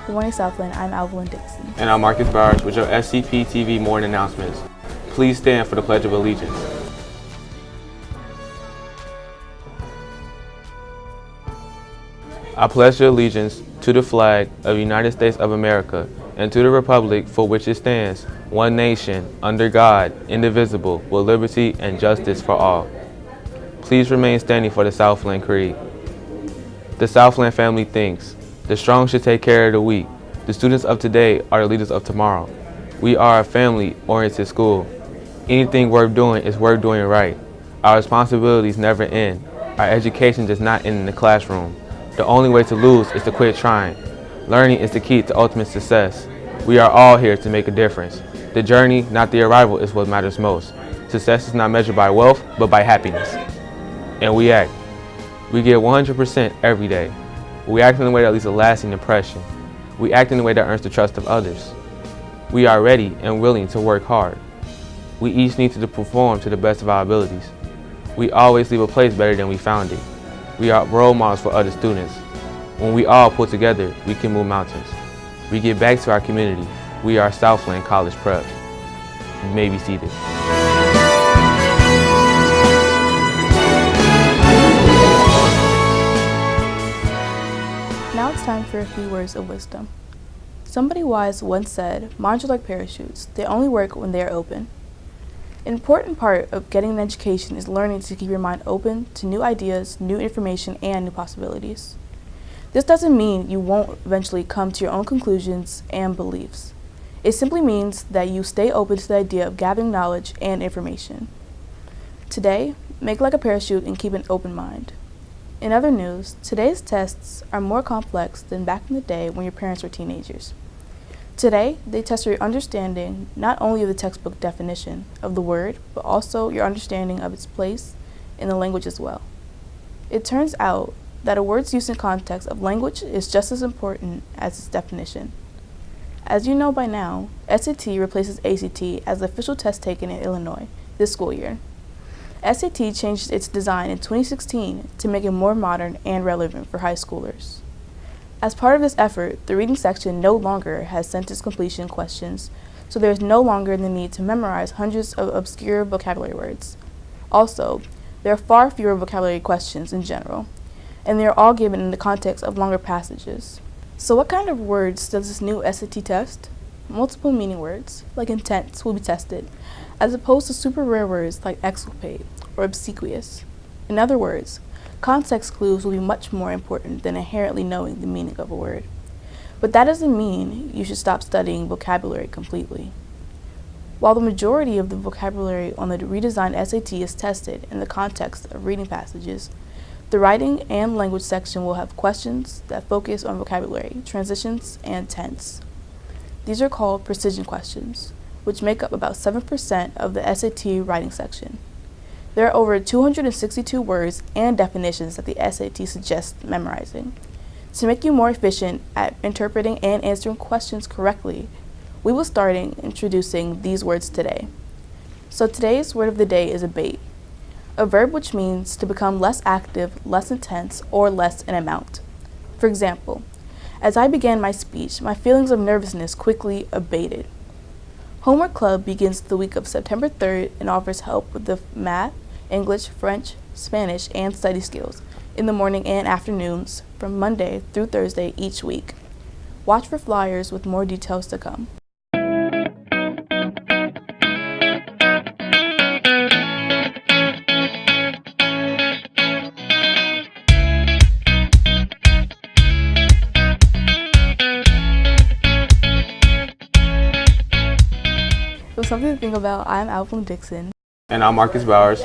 Good morning, Southland. I'm Alvalyn Dixon. And I'm Marcus Bowers with your SCP-TV morning announcements. Please stand for the Pledge of Allegiance. I pledge allegiance to the flag of the United States of America and to the republic for which it stands, one nation, under God, indivisible, with liberty and justice for all. Please remain standing for the Southland Creed. The Southland family thinks, the strong should take care of the weak. The students of today are the leaders of tomorrow. We are a family-oriented school. Anything worth doing is worth doing right. Our responsibilities never end. Our education does not end in the classroom. The only way to lose is to quit trying. Learning is the key to ultimate success. We are all here to make a difference. The journey, not the arrival, is what matters most. Success is not measured by wealth, but by happiness. And we act. We give 100% every day. We act in a way that leaves a lasting impression. We act in a way that earns the trust of others. We are ready and willing to work hard. We each need to perform to the best of our abilities. We always leave a place better than we found it. We are role models for other students. When we all pull together, we can move mountains. We give back to our community. We are Southland College Prep. You may be seated. Now it's time for a few words of wisdom. Somebody wise once said, minds are like parachutes. They only work when they are open. An important part of getting an education is learning to keep your mind open to new ideas, new information, and new possibilities. This doesn't mean you won't eventually come to your own conclusions and beliefs. It simply means that you stay open to the idea of gathering knowledge and information. Today, make like a parachute and keep an open mind. In other news, today's tests are more complex than back in the day when your parents were teenagers. Today, they test your understanding not only of the textbook definition of the word, but also your understanding of its place in the language as well. It turns out that a word's use in context of language is just as important as its definition. As you know by now, SAT replaces ACT as the official test taken in Illinois this school year. SAT changed its design in 2016 to make it more modern and relevant for high schoolers. As part of this effort, the reading section no longer has sentence completion questions, so there is no longer the need to memorize hundreds of obscure vocabulary words. Also, there are far fewer vocabulary questions in general, and they are all given in the context of longer passages. So what kind of words does this new SAT test? Multiple meaning words, like intense, will be tested, as opposed to super rare words like exculpate or obsequious. In other words, context clues will be much more important than inherently knowing the meaning of a word. But that doesn't mean you should stop studying vocabulary completely. While the majority of the vocabulary on the redesigned SAT is tested in the context of reading passages, the writing and language section will have questions that focus on vocabulary, transitions, and tense. These are called precision questions, which make up about 7% of the SAT writing section. There are over 262 words and definitions that the SAT suggests memorizing. To make you more efficient at interpreting and answering questions correctly, we will start introducing these words today. So today's word of the day is abate, a verb which means to become less active, less intense, or less in amount. For example, as I began my speech, my feelings of nervousness quickly abated. Homework Club begins the week of September 3rd and offers help with the math, English, French, Spanish, and study skills in the morning and afternoons from Monday through Thursday each week. Watch for flyers with more details to come. So something to think about, I'm Alvalyn Dixon. And I'm Marcus Bowers.